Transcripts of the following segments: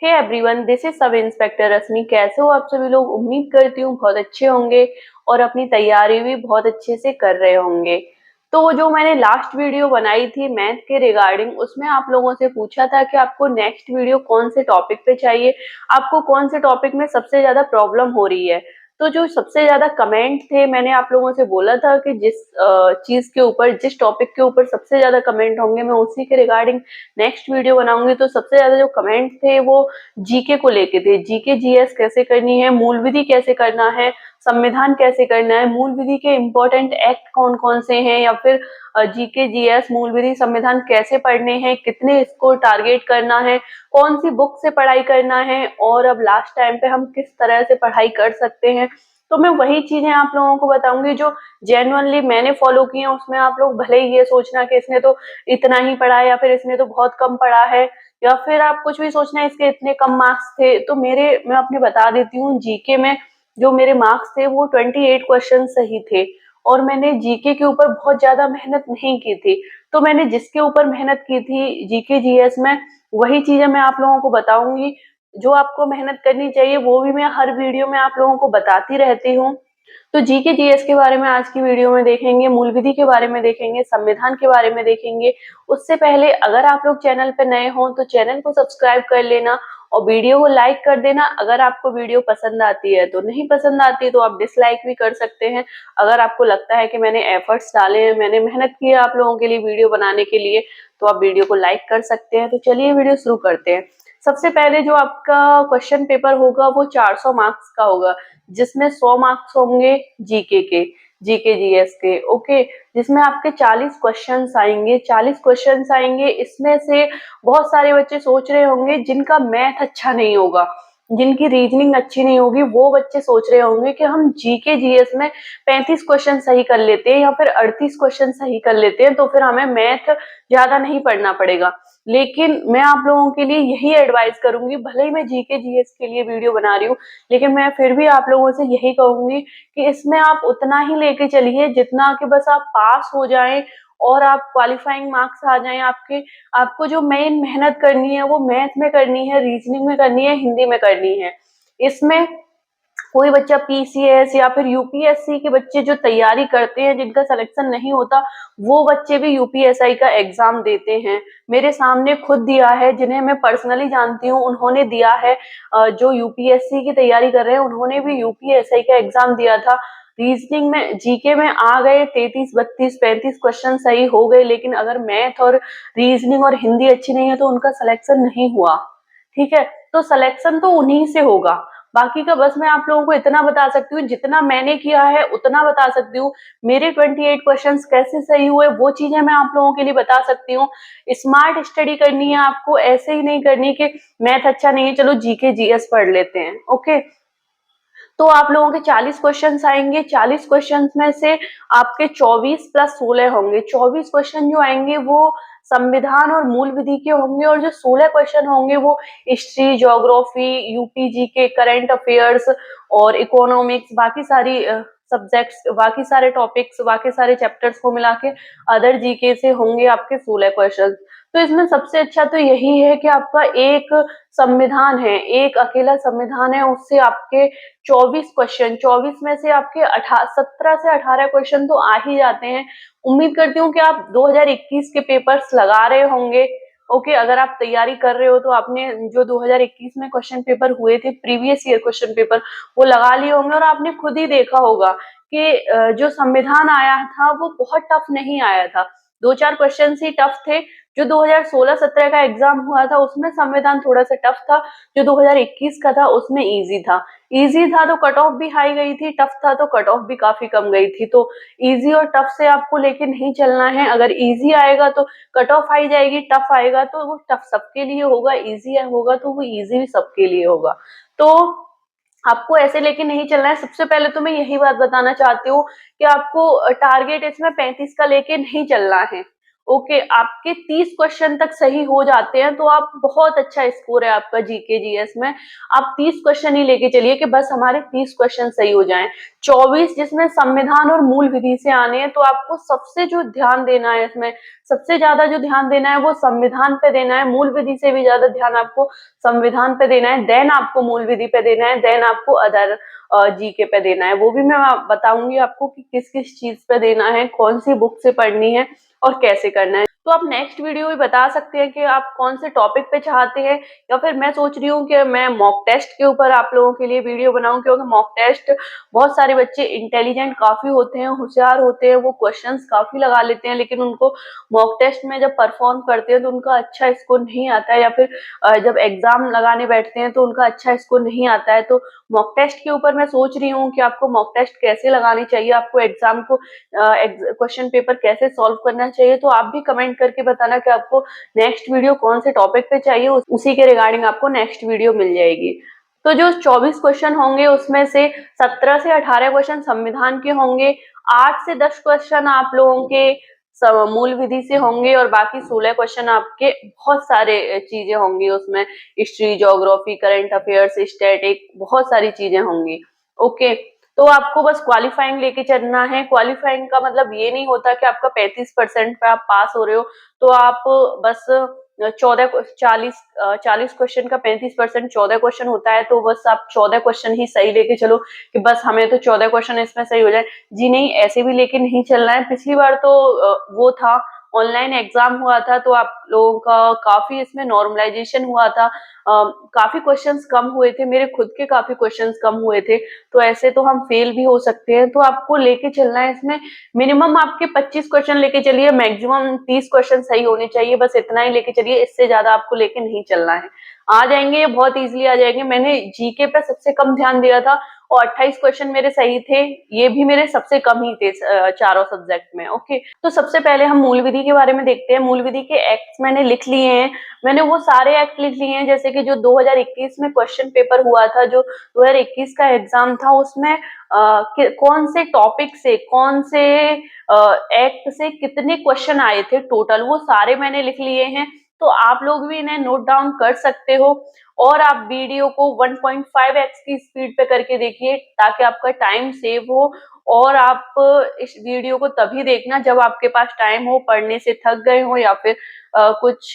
Hey everyone, this is sub inspector Rashmi. कैसे हो आप सभी लोग? उम्मीद करती हूँ बहुत अच्छे होंगे और अपनी तैयारी भी बहुत अच्छे से कर रहे होंगे। तो जो मैंने लास्ट वीडियो बनाई थी मैथ के रिगार्डिंग, उसमें आप लोगों से पूछा था कि आपको नेक्स्ट वीडियो कौन से टॉपिक पे चाहिए, आपको कौन से टॉपिक में सबसे ज्यादा प्रॉब्लम हो रही है। तो जो सबसे ज्यादा कमेंट थे, मैंने आप लोगों से बोला था कि जिस चीज के ऊपर, जिस टॉपिक के ऊपर सबसे ज्यादा कमेंट होंगे मैं उसी के रिगार्डिंग नेक्स्ट वीडियो बनाऊंगी। तो सबसे ज्यादा जो कमेंट थे वो जीके को लेके थे। जीके जीएस कैसे करनी है, मूल विधि कैसे करना है, संविधान कैसे करना है, मूल विधि के इम्पोर्टेंट एक्ट कौन कौन से हैं, या फिर जीके जीएस मूल विधि संविधान कैसे पढ़ने हैं, कितने इसको टारगेट करना है, कौन सी बुक से पढ़ाई करना है, और अब लास्ट टाइम पे हम किस तरह से पढ़ाई कर सकते हैं। तो मैं वही चीजें आप लोगों को बताऊंगी जो जेन्युइनली मैंने फॉलो की हैं। उसमें आप लोग भले ही ये सोचना कि इसने तो इतना ही पढ़ा है, या फिर इसने तो बहुत कम पढ़ा है, या फिर आप कुछ भी सोचना है इसके इतने कम मार्क्स थे। तो मैं अपने बता देती हूँ, जीके में जो मेरे मार्क्स थे वो 28 क्वेश्चन सही थे, और मैंने जीके के ऊपर बहुत ज्यादा मेहनत नहीं की थी। तो मैंने जिसके ऊपर मेहनत की थी जीके जीएस में, वही चीजें मैं आप लोगों को बताऊंगी। जो आपको मेहनत करनी चाहिए वो भी मैं हर वीडियो में आप लोगों को बताती रहती हूँ। तो जीके जीएस के बारे में आज की वीडियो में देखेंगे, मूल विधि के बारे में देखेंगे, संविधान के बारे में देखेंगे। उससे पहले अगर आप लोग चैनल पे नए हो तो चैनल को सब्सक्राइब कर लेना और वीडियो को लाइक कर देना अगर आपको वीडियो पसंद आती है। तो नहीं पसंद आती तो आप डिसलाइक भी कर सकते हैं। अगर आपको लगता है कि मैंने एफर्ट्स डाले हैं, मैंने मेहनत की है आप लोगों के लिए वीडियो बनाने के लिए, तो आप वीडियो को लाइक कर सकते हैं। तो चलिए वीडियो शुरू करते हैं। सबसे पहले जो आपका क्वेश्चन पेपर होगा वो 400 मार्क्स का होगा, जिसमें 100 मार्क्स होंगे जीके के, जीके जीएस के, ओके। जिसमें आपके 40 क्वेश्चंस आएंगे, 40 क्वेश्चंस आएंगे। इसमें से बहुत सारे बच्चे सोच रहे होंगे जिनका मैथ अच्छा नहीं होगा, जिनकी रीजनिंग अच्छी नहीं होगी, वो बच्चे सोच रहे होंगे कि हम जीके जीएस में 35 क्वेश्चन सही कर लेते हैं या फिर 38 क्वेश्चन सही कर लेते हैं, तो फिर हमें मैथ ज्यादा नहीं पढ़ना पड़ेगा। लेकिन मैं आप लोगों के लिए यही एडवाइस करूंगी, भले ही मैं जीके जीएस के लिए वीडियो बना रही हूँ, लेकिन मैं फिर भी आप लोगों से यही कहूंगी कि इसमें आप उतना ही लेके चलिए जितना कि बस आप पास हो जाएं और आप क्वालिफाइंग मार्क्स आ जाएं आपके। आपको जो मेन मेहनत करनी है वो मैथ में करनी है, रीजनिंग में करनी है, हिंदी में करनी है। इसमें कोई बच्चा पीसीएस या फिर यूपीएससी के बच्चे जो तैयारी करते हैं, जिनका सिलेक्शन नहीं होता, वो बच्चे भी यूपीएसआई का एग्जाम देते हैं। मेरे सामने खुद दिया है, जिन्हें मैं पर्सनली जानती हूँ, उन्होंने दिया है। जो यूपीएससी की तैयारी कर रहे हैं उन्होंने भी यूपीएसआई का एग्जाम दिया था। रीजनिंग में, जीके में आ गए 33 32 35 क्वेश्चन सही हो गए, लेकिन अगर मैथ और रीजनिंग और हिंदी अच्छी नहीं है तो उनका सिलेक्शन नहीं हुआ। ठीक है, तो सिलेक्शन तो उन्हीं से होगा। बाकी का बस मैं आप लोगों को इतना बता सकती हूँ, जितना मैंने किया है उतना बता सकती हूँ। मेरे 28 क्वेश्चंस कैसे सही हुए वो चीजें मैं आप लोगों के लिए बता सकती हूँ। स्मार्ट स्टडी करनी है आपको, ऐसे ही नहीं करनी कि मैथ अच्छा नहीं है चलो जीके जीएस पढ़ लेते हैं, ओके। तो आप लोगों के 40 क्वेश्चंस आएंगे। 40 क्वेश्चंस में से आपके 24 प्लस 16 होंगे। 24 क्वेश्चन जो आएंगे वो संविधान और मूल विधि के होंगे, और जो 16 क्वेश्चन होंगे वो हिस्ट्री, ज्योग्राफी, यूपीजी के करंट अफेयर्स और इकोनॉमिक्स, बाकी सारी सब्जेक्ट्स, बाकी सारे टॉपिक्स, बाकी सारे चैप्टर्स को मिला के अदर जीके से होंगे आपके 16 क्वेश्चन। तो इसमें सबसे अच्छा तो यही है कि आपका एक संविधान है, एक अकेला संविधान है, उससे आपके 24 क्वेश्चन, 24 में से आपके 17 से 18 क्वेश्चन तो आ ही जाते हैं। उम्मीद करती हूँ कि आप 2021 के पेपर्स लगा रहे होंगे, ओके। अगर आप तैयारी कर रहे हो तो आपने जो 2021 में क्वेश्चन पेपर हुए थे, प्रीवियस ईयर क्वेश्चन पेपर, वो लगा लिए होंगे, और आपने खुद ही देखा होगा कि जो संविधान आया था वो बहुत टफ नहीं आया था। 2-4 क्वेश्चन ही टफ थे। जो 2016-17 का एग्जाम हुआ था उसमें संविधान थोड़ा सा टफ था, जो 2021 का था उसमें इजी था। इजी था तो कट ऑफ भी हाई गई थी, टफ था तो कट ऑफ भी काफी कम गई थी। तो इजी और टफ से आपको लेके नहीं चलना है। अगर इजी आएगा तो कट ऑफ हाई जाएगी, टफ आएगा तो वो टफ सबके लिए होगा, इजी होगा तो वो इजी भी सबके लिए होगा। तो आपको ऐसे लेके नहीं चलना है। सबसे पहले तो मैं यही बात बताना चाहती हूँ कि आपको टारगेट इसमें 35 का लेके नहीं चलना है, ओके, आपके 30 क्वेश्चन तक सही हो जाते हैं तो आप बहुत अच्छा स्कोर है आपका जीके जीएस में। आप 30 क्वेश्चन ही लेके चलिए कि बस हमारे 30 क्वेश्चन सही हो जाएं। 24 जिसमें संविधान और मूल विधि से आने हैं, तो आपको सबसे जो ध्यान देना है इसमें, सबसे ज्यादा जो ध्यान देना है वो संविधान पे देना है। मूल विधि से भी ज्यादा ध्यान आपको संविधान पे देना है, देन आपको मूल विधि पे देना है, देन आपको अदर जीके पे देना है। वो भी मैं बताऊंगी आपको कि किस किस चीज पे देना है, कौन सी बुक से पढ़नी है और कैसे करना है। तो आप नेक्स्ट वीडियो में बता सकते हैं कि आप कौन से टॉपिक पे चाहते हैं, या फिर मैं सोच रही हूँ कि मैं मॉक टेस्ट के ऊपर आप लोगों के लिए वीडियो बनाऊं, क्योंकि मॉक टेस्ट बहुत सारे बच्चे इंटेलिजेंट काफी होते हैं, होशियार होते हैं, वो क्वेश्चंस काफी लगा लेते हैं, लेकिन उनको मॉक टेस्ट में जब परफॉर्म करते हैं तो उनका अच्छा स्कोर नहीं आता है, या फिर जब एग्जाम लगाने बैठते हैं तो उनका अच्छा स्कोर नहीं आता है। तो मॉक टेस्ट के ऊपर मैं सोच रही हूँ कि आपको मॉक टेस्ट कैसे लगानी चाहिए, आपको एग्जाम को क्वेश्चन पेपर कैसे सॉल्व करना चाहिए। तो आप भी कमेंट करके बताना कि आपको नेक्स्ट वीडियो कौन से टॉपिक पे चाहिए, उसी के रिगार्डिंग आपको नेक्स्ट वीडियो मिल जाएगी। तो जो 24 क्वेश्चन होंगे उसमें से 17 से 18 क्वेश्चन संविधान के होंगे, 8 से 10 क्वेश्चन आप लोगों के मूल विधि से होंगे, और बाकी 16 क्वेश्चन आपके बहुत सारे चीजें होंगी उसमें, history, geography, current affairs, static, बहुत सारी चीजें होंगी। ओके, तो आपको बस क्वालिफाइंग लेके चलना है। क्वालिफाइंग का मतलब ये नहीं होता कि आपका 35% पे आप पास हो रहे हो तो आप बस 40 क्वेश्चन का 35% 14 क्वेश्चन होता है, तो बस आप 14 क्वेश्चन ही सही लेके चलो कि बस हमें तो 14 क्वेश्चन इसमें सही हो जाए। जी नहीं, ऐसे भी लेके नहीं चलना है। पिछली बार तो वो था, ऑनलाइन एग्जाम हुआ था, तो आप लोगों का काफी इसमें नॉर्मलाइजेशन हुआ था, काफी क्वेश्चंस कम हुए थे, मेरे खुद के काफी क्वेश्चंस कम हुए थे, तो ऐसे तो हम फेल भी हो सकते हैं। तो आपको लेके चलना है इसमें, मिनिमम आपके 25 क्वेश्चन लेके चलिए, मैक्सिमम 30 क्वेश्चन सही होने चाहिए, बस इतना ही लेके चलिए, इससे ज्यादा आपको लेके नहीं चलना है। आ जाएंगे, बहुत इजीली आ जाएंगे। मैंने जीके पे सबसे कम ध्यान दिया था और 28 क्वेश्चन मेरे सही थे, ये भी मेरे सबसे कम ही थे चारों सब्जेक्ट में। ओके, तो सबसे पहले हम मूल विधि के बारे में देखते हैं। मूल विधि के एक्ट मैंने लिख लिए हैं, मैंने वो सारे एक्ट लिख लिए हैं जैसे कि जो 2021 में क्वेश्चन पेपर हुआ था, जो 2021 का एग्जाम था, उसमें कौन से टॉपिक से, कौन से एक्ट से कितने क्वेश्चन आए थे टोटल, वो सारे मैंने लिख लिए हैं। तो आप लोग भी इन्हें नोट डाउन कर सकते हो, और आप वीडियो को 1.5x की स्पीड पे करके देखिए ताकि आपका टाइम सेव हो। और आप इस वीडियो को तभी देखना जब आपके पास टाइम हो, पढ़ने से थक गए हो या फिर कुछ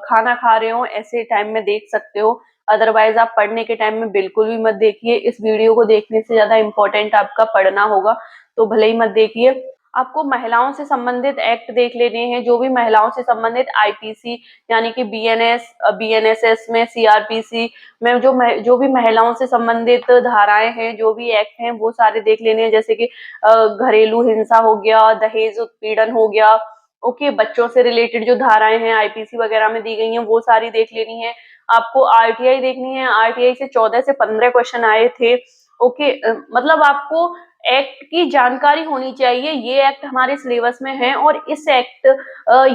खाना खा रहे हो, ऐसे टाइम में देख सकते हो। अदरवाइज आप पढ़ने के टाइम में बिल्कुल भी मत देखिए। इस वीडियो को देखने से ज्यादा इम्पोर्टेंट आपका पढ़ना होगा, तो भले ही मत देखिए। आपको महिलाओं से संबंधित एक्ट देख लेने हैं, जो भी महिलाओं से संबंधित आईपीसी यानी कि बीएनएस, बीएनएसएस में, सीआरपीसी में जो भी महिलाओं से संबंधित धाराएं हैं, जो भी एक्ट हैं, वो सारे देख लेने हैं। जैसे कि घरेलू हिंसा हो गया, दहेज उत्पीड़न हो गया, ओके, बच्चों से रिलेटेड जो धाराएं हैं आईपीसी वगैरह में दी गई हैं, वो सारी देख लेनी है। आपको आरटीआई देखनी है, आरटीआई से 14 से 15 क्वेश्चन आए थे। ओके, मतलब आपको एक्ट की जानकारी होनी चाहिए, ये एक्ट हमारे सिलेबस में है और इस एक्ट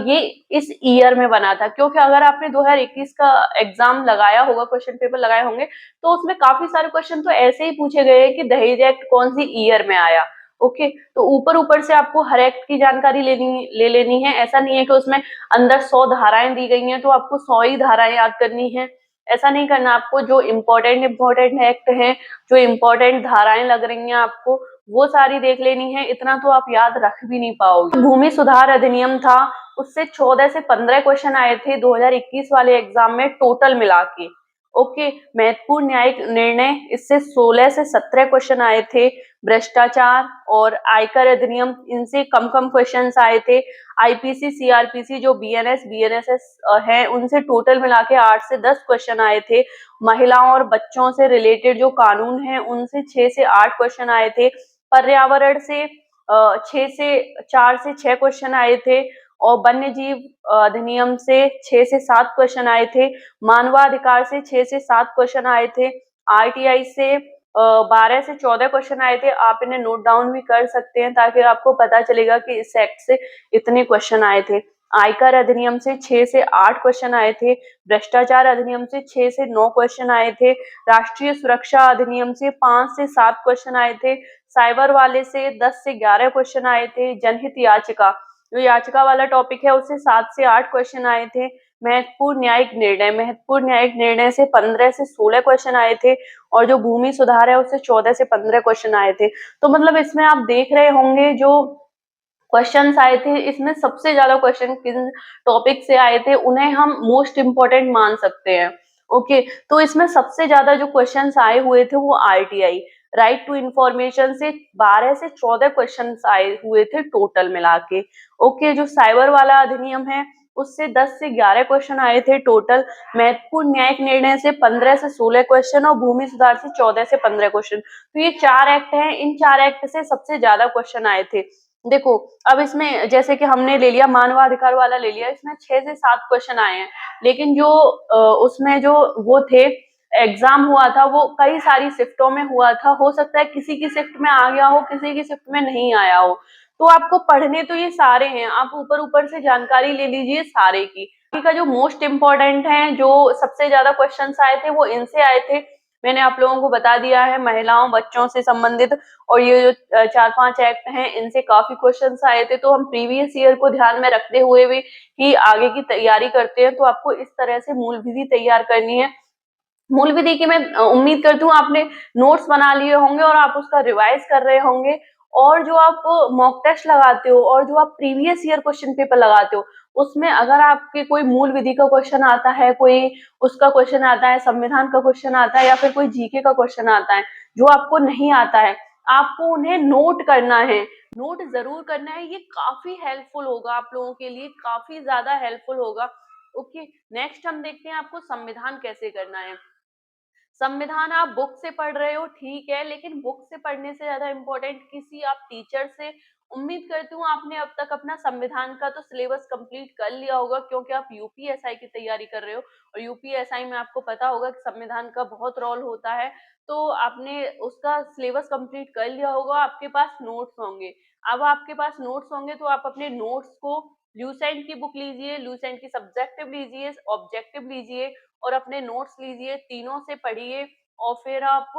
ये इस ईयर में बना था। क्योंकि अगर आपने 2021 का एग्जाम लगाया होगा, क्वेश्चन पेपर लगाए होंगे, तो उसमें काफी सारे क्वेश्चन तो ऐसे ही पूछे गए हैं कि दहेज एक्ट कौन सी ईयर में आया। ओके, तो ऊपर ऊपर से आपको हर एक्ट की जानकारी ले लेनी है। ऐसा नहीं है कि उसमें अंदर 100 धाराएं दी गई हैं तो आपको 100 ही धाराएं याद करनी है, ऐसा नहीं करना। आपको जो इम्पोर्टेंट एक्ट है, जो इम्पोर्टेंट धाराएं लग रही हैं आपको, वो सारी देख लेनी है। इतना तो आप याद रख भी नहीं पाओगे। भूमि सुधार अधिनियम था, उससे 14 से 15 क्वेश्चन आए थे 2021 वाले एग्जाम में टोटल मिला के। ओके, महत्वपूर्ण न्यायिक निर्णय, इससे 16 से 17 क्वेश्चन आए थे। भ्रष्टाचार और आयकर अधिनियम, इनसे कम कम क्वेश्चंस आए थे। आईपीसी, सीआरपीसी, जो बीएनएस, बीएनएसएस है, उनसे टोटल मिला के 8 से 10 क्वेश्चन आए थे। महिलाओं और बच्चों से रिलेटेड जो कानून है, उनसे 6 से 8 क्वेश्चन आए थे। पर्यावरण से 4 से 6 क्वेश्चन आए थे, और वन्य जीव अधिनियम से 6 से 7 क्वेश्चन आए थे। मानवाधिकार से 6 से 7 क्वेश्चन आए थे। आरटीआई से 12 से 14 क्वेश्चन आए थे। आप इन्हें नोट डाउन भी कर सकते हैं ताकि आपको पता चलेगा कि इस एक्ट से इतने क्वेश्चन आए थे। आयकर अधिनियम से 6 से 8 क्वेश्चन आए थे। भ्रष्टाचार अधिनियम से 6 से 9 क्वेश्चन आए थे। राष्ट्रीय सुरक्षा अधिनियम से 5 से 7 क्वेश्चन आए थे। साइबर वाले से 10 से 11 क्वेश्चन आए थे। जनहित याचिका, जो याचिका वाला टॉपिक है उससे 7 से 8 क्वेश्चन आए थे। महत्वपूर्ण न्यायिक निर्णय से 15 से 16 क्वेश्चन आए थे और जो भूमि सुधार है उससे 14 से 15 क्वेश्चन आए थे। तो मतलब इसमें आप देख रहे होंगे जो क्वेश्चंस आए थे, इसमें सबसे ज्यादा क्वेश्चन किन टॉपिक से आए थे उन्हें हम मोस्ट इम्पोर्टेंट मान सकते हैं। ओके, तो इसमें सबसे ज्यादा जो क्वेश्चंस आए हुए थे वो आरटीआई, राइट टू इंफॉर्मेशन से 12 से 14 क्वेश्चंस आए हुए थे टोटल मिला के। ओके, जो साइबर वाला अधिनियम है उससे 10 से 11 क्वेश्चन आए थे टोटल। महत्वपूर्ण न्यायिक निर्णय से 15 से 16 क्वेश्चन और भूमि सुधार से 14 से 15 क्वेश्चन। तो ये 4 एक्ट हैं, इन 4 एक्ट से सबसे ज्यादा क्वेश्चन आए थे। देखो, अब इसमें जैसे कि हमने ले लिया मानवाधिकार वाला ले लिया, इसमें 6 से 7 क्वेश्चन आए हैं, लेकिन जो उसमें जो वो थे एग्जाम हुआ था वो कई सारी शिफ्टों में हुआ था। हो सकता है किसी की शिफ्ट में आ गया हो, किसी की शिफ्ट में नहीं आया हो। तो आपको पढ़ने तो ये सारे हैं, आप ऊपर ऊपर से जानकारी ले लीजिए सारे की। का जो मोस्ट इम्पोर्टेंट है, जो सबसे ज्यादा क्वेश्चन आए थे वो इनसे आए थे, मैंने आप लोगों को बता दिया है, महिलाओं बच्चों से संबंधित। और ये जो 4-5 एक्ट हैं इनसे काफी क्वेश्चंस आए थे। तो हम प्रीवियस ईयर को ध्यान में रखते हुए भी कि आगे की तैयारी करते हैं तो आपको इस तरह से मूल विधि तैयार करनी है। मूल विधि की मैं उम्मीद करती हूँ आपने नोट्स बना लिए होंगे और आप उसका रिवाइज कर रहे होंगे। और जो आप मॉक टेस्ट लगाते हो और जो आप प्रीवियस ईयर क्वेश्चन पेपर लगाते हो, उसमें अगर आपके कोई मूल विधि का क्वेश्चन आता है, कोई उसका क्वेश्चन आता है, संविधान का क्वेश्चन आता है या फिर कोई जीके का क्वेश्चन आता है जो आपको नहीं आता है, आपको उन्हें नोट करना है। नोट जरूर करना है, ये काफी हेल्पफुल होगा आप लोगों के लिए, काफी ज्यादा हेल्पफुल होगा। ओके, नेक्स्ट हम देखते हैं आपको संविधान कैसे करना है। संविधान आप बुक से पढ़ रहे हो ठीक है, लेकिन बुक से पढ़ने से ज्यादा इम्पोर्टेंट किसी आप टीचर से, उम्मीद करती हूँ आपने अब तक अपना संविधान का तो सिलेबस कंप्लीट कर लिया होगा, क्योंकि आप यूपीएसआई की तैयारी कर रहे हो और यूपीएसआई में आपको पता होगा कि संविधान का बहुत रोल होता है। तो आपने उसका सिलेबस कंप्लीट कर लिया होगा, आपके पास नोट्स होंगे। अब आपके पास नोट्स होंगे तो आप अपने नोट्स को ल्यूसेंट की बुक लीजिए, ल्यूसेंट की सब्जेक्टिव लीजिए, ऑब्जेक्टिव लीजिए और अपने नोट्स लीजिए, तीनों से पढ़िए। और फिर आप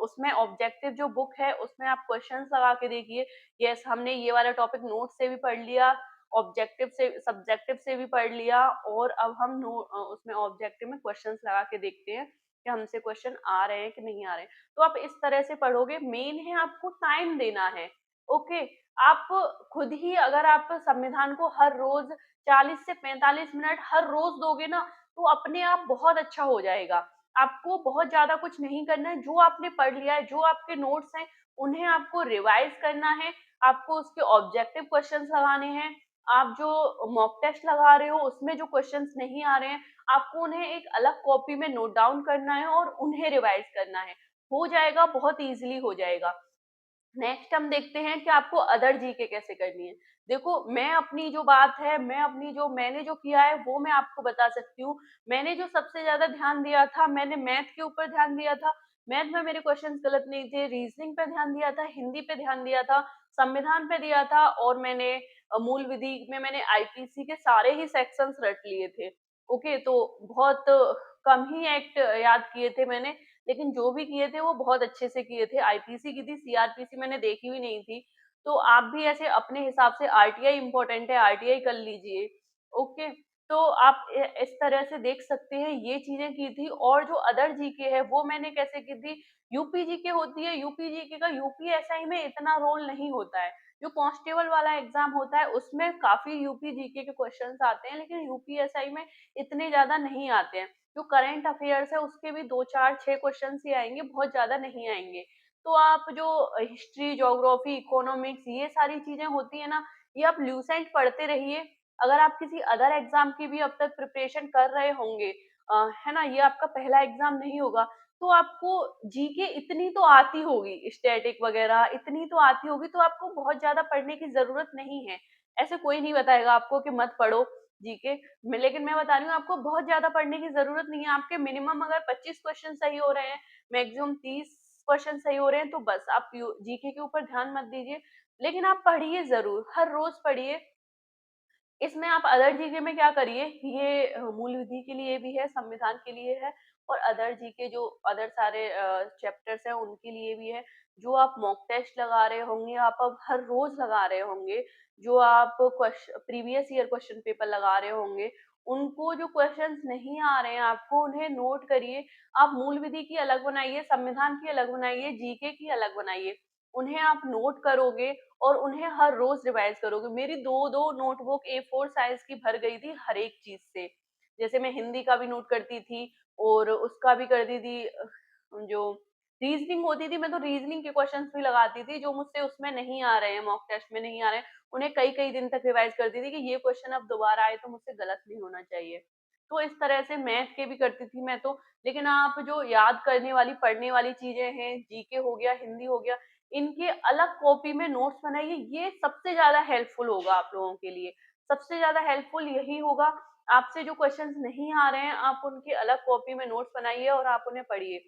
उसमें ऑब्जेक्टिव जो बुक है उसमें आप क्वेश्चंस लगा के देखिए। यस, हमने ये वाला टॉपिक नोट से भी पढ़ लिया, ऑब्जेक्टिव से सब्जेक्टिव से भी पढ़ लिया और अब हम उसमें ऑब्जेक्टिव में क्वेश्चंस लगा के देखते हैं कि हमसे क्वेश्चन आ रहे हैं कि नहीं आ रहे हैं। तो आप इस तरह से पढ़ोगे। मेन है आपको टाइम देना है। ओके, आप खुद ही अगर आप संविधान को हर रोज 40 से 45 मिनट हर रोज दोगे ना, तो अपने आप बहुत अच्छा हो जाएगा। आपको बहुत ज्यादा कुछ नहीं करना है, जो आपने पढ़ लिया है, जो आपके नोट्स हैं उन्हें आपको रिवाइज करना है। आपको उसके ऑब्जेक्टिव क्वेश्चंस लगाने हैं। आप जो मॉक टेस्ट लगा रहे हो उसमें जो क्वेश्चंस नहीं आ रहे हैं, आपको उन्हें एक अलग कॉपी में नोट डाउन करना है और उन्हें रिवाइज करना है। हो जाएगा, बहुत इजीली हो जाएगा। नेक्स्ट हम देखते हैं कि आपको अदर जीके कैसे करनी है। देखो, मैं अपनी जो बात है, मैंने जो किया है वो मैं आपको बता सकती हूँ। मैंने जो सबसे ज्यादा ध्यान दिया था, मैंने मैथ के ऊपर ध्यान दिया था। मैथ में मेरे क्वेश्चंस गलत नहीं थे। रीजनिंग पे ध्यान दिया था, हिंदी पे ध्यान दिया था, संविधान पे दिया था और मैंने मूल विधि में मैंने आईपीसी के सारे ही सेक्शंस रट लिए थे। ओके, तो बहुत कम ही एक्ट याद किए थे मैंने, लेकिन जो भी किए थे वो बहुत अच्छे से किए थे। आईपीसी की थी, सीआरपीसी मैंने देखी भी नहीं थी। तो आप भी ऐसे अपने हिसाब से, आरटीआई इंपॉर्टेंट है, आरटीआई कर लीजिए। ओके, तो आप इस तरह से देख सकते हैं, ये चीजें की थी। और जो अदर जीके है वो मैंने कैसे की थी, यूपी जीके होती है, यूपी जीके का यूपीएसआई में इतना रोल नहीं होता है। जो कांस्टेबल वाला एग्जाम होता है उसमें काफी यूपी जीके के क्वेश्चंस आते हैं, लेकिन यूपीएसआई में इतने ज्यादा नहीं आते हैं। जो करंट अफेयर्स है उसके भी 2 4 6 क्वेश्चन ही आएंगे, बहुत ज्यादा नहीं आएंगे। तो आप जो हिस्ट्री, ज्योग्राफी, इकोनॉमिक्स, ये सारी चीजें होती है ना, ये आप ल्यूसेंट पढ़ते रहिए। अगर आप किसी अदर एग्जाम की भी अब तक प्रिपरेशन कर रहे होंगे, है ना, ये आपका पहला एग्जाम नहीं होगा, तो आपको जीके इतनी तो आती होगी, स्टैटिक वगैरह इतनी तो आती होगी, तो आपको बहुत ज्यादा पढ़ने की जरूरत नहीं है। ऐसे कोई नहीं बताएगा आपको कि मत पढ़ो जीके। लेकिन मैं बता रही हूँ आपको बहुत ज्यादा पढ़ने की जरूरत नहीं है। आपके मिनिमम अगर 25 क्वेश्चन सही हो रहे हैं, मैक्सिमम 30 क्वेश्चन सही हो रहे हैं, तो बस आप जीके के ऊपर ध्यान मत दीजिए। लेकिन आप पढ़िए जरूर, हर रोज पढ़िए। इसमें आप अदर जीके में क्या करिए, ये मूल विधि के लिए भी है, संविधान के लिए है और अदर जीके जो अदर सारे चैप्टर्स हैं उनके लिए भी है। जो आप मॉक टेस्ट लगा रहे होंगे, आप अब हर रोज लगा रहे होंगे, जो आप प्रीवियस ईयर क्वेश्चन पेपर लगा रहे होंगे, उनको जो क्वेश्चंस नहीं आ रहे हैं आपको उन्हें नोट करिए। आप मूल विधि की अलग बनाइए, संविधान की अलग बनाइए, जीके की अलग बनाइए। उन्हें आप नोट करोगे और उन्हें हर रोज रिवाइज करोगे। मेरी दो दो नोटबुक A4 साइज की भर गई थी हर एक चीज से। जैसे मैं हिंदी का भी नोट करती थी और उसका भी करती थी, जो रीजनिंग होती थी मैं तो रीजनिंग के क्वेश्चंस भी लगाती थी जो मुझसे उसमें नहीं आ रहे हैं, मॉक टेस्ट में नहीं आ रहे हैं, उन्हें कई कई दिन तक रिवाइज करती थी कि ये क्वेश्चन अब दोबारा आए तो मुझसे गलत नहीं होना चाहिए। तो इस तरह से मैथ के भी करती थी मैं तो। लेकिन आप जो याद करने वाली पढ़ने वाली चीजें हैं, जीके हो गया, हिंदी हो गया, इनके अलग कॉपी में नोट्स बनाइए। ये सबसे ज्यादा हेल्पफुल होगा आप लोगों के लिए। सबसे ज्यादा हेल्पफुल यही होगा। आपसे जो क्वेश्चंस नहीं आ रहे हैं आप उनकी अलग कॉपी में नोट्स बनाइए और आप उन्हें पढ़िए।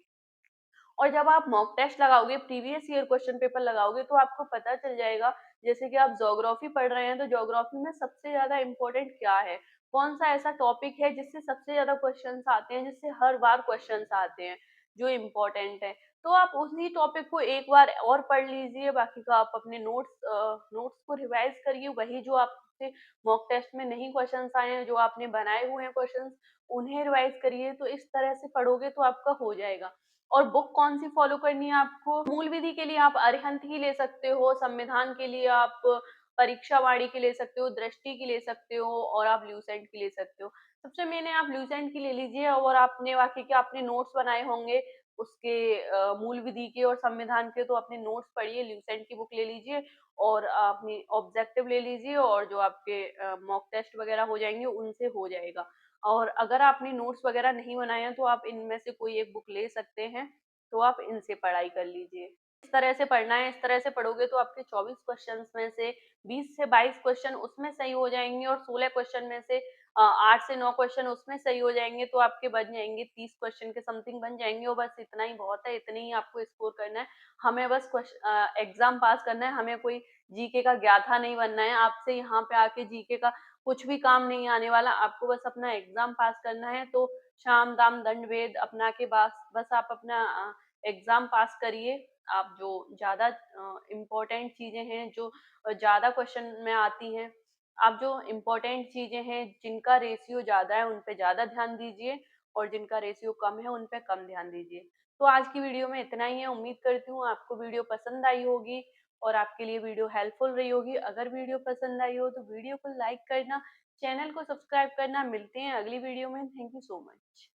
और जब आप मॉक टेस्ट लगाओगे, प्रीवियस ईयर क्वेश्चन पेपर लगाओगे, तो आपको पता चल जाएगा। जैसे कि आप ज्योग्राफी पढ़ रहे हैं तो ज्योग्राफी में सबसे ज्यादा इम्पोर्टेंट क्या है, कौन सा ऐसा टॉपिक है जिससे सबसे ज्यादा क्वेश्चंस आते हैं, जिससे हर बार क्वेश्चंस आते हैं, जो इम्पोर्टेंट है। तो आप उसी टॉपिक को एक बार और पढ़ लीजिए, बाकी का आप अपने नोट्स को रिवाइज करिए। वही जो आपसे मॉक टेस्ट में नहीं क्वेश्चंस आए हैं, जो आपने बनाए हुए हैं क्वेश्चंस, उन्हें रिवाइज करिए। तो इस तरह से पढ़ोगे तो आपका हो जाएगा। और बुक कौन सी फॉलो करनी है आपको, मूल विधि के लिए आप अरिहंत की ले सकते हो, संविधान के लिए आप परीक्षा वाणी की ले सकते हो, दृष्टि की ले सकते हो, और आप ल्यूसेंट की ले सकते हो। सबसे मैंने आप ल्यूसेंट की ले लीजिए, और आपने बाकी के आपने नोट्स बनाए होंगे उसके मूल विधि के और संविधान के, तो अपने नोट्स पढ़िए, ल्यूसेंट की बुक ले लीजिए और अपनी ऑब्जेक्टिव ले लीजिए, और जो आपके मॉक टेस्ट वगैरह हो जाएंगे उनसे हो जाएगा। और अगर आपने नोट्स वगैरह नहीं बनाए हैं तो आप इनमें से कोई एक बुक ले सकते हैं, तो आप इनसे पढ़ाई कर लीजिए। इस तरह से पढ़ना है, इस तरह से पढ़ोगे तो आपके 24 क्वेश्चंस में से 20 से 22 क्वेश्चन उसमें सही हो जाएंगे, और 16 क्वेश्चन में से 8 से 9 क्वेश्चन उसमें सही हो जाएंगे, तो आपके बन जाएंगे 30 क्वेश्चन के समथिंग बन जाएंगे। और बस इतना ही बहुत है, इतने ही आपको स्कोर करना है। हमें बस एग्जाम पास करना है, हमें कोई जीके का ज्ञाता नहीं बनना है। आपसे यहाँ पे आके जीके का कुछ भी काम नहीं आने वाला, आपको बस अपना एग्जाम पास करना है। तो शाम दाम दंड भेद अपना के पास बस आप अपना एग्जाम पास करिए। आप जो ज्यादा इम्पोर्टेंट चीजें हैं, जो ज्यादा क्वेश्चन में आती हैं, आप जो इम्पोर्टेंट चीजें हैं जिनका रेशियो ज्यादा है उन पे ज्यादा ध्यान दीजिए, और जिनका रेशियो कम है उन पे कम ध्यान दीजिए। तो आज की वीडियो में इतना ही है। उम्मीद करती हूँ आपको वीडियो पसंद आई होगी और आपके लिए वीडियो हेल्पफुल रही होगी। अगर वीडियो पसंद आई हो तो वीडियो को लाइक करना, चैनल को सब्सक्राइब करना। मिलते हैं अगली वीडियो में। Thank you so much.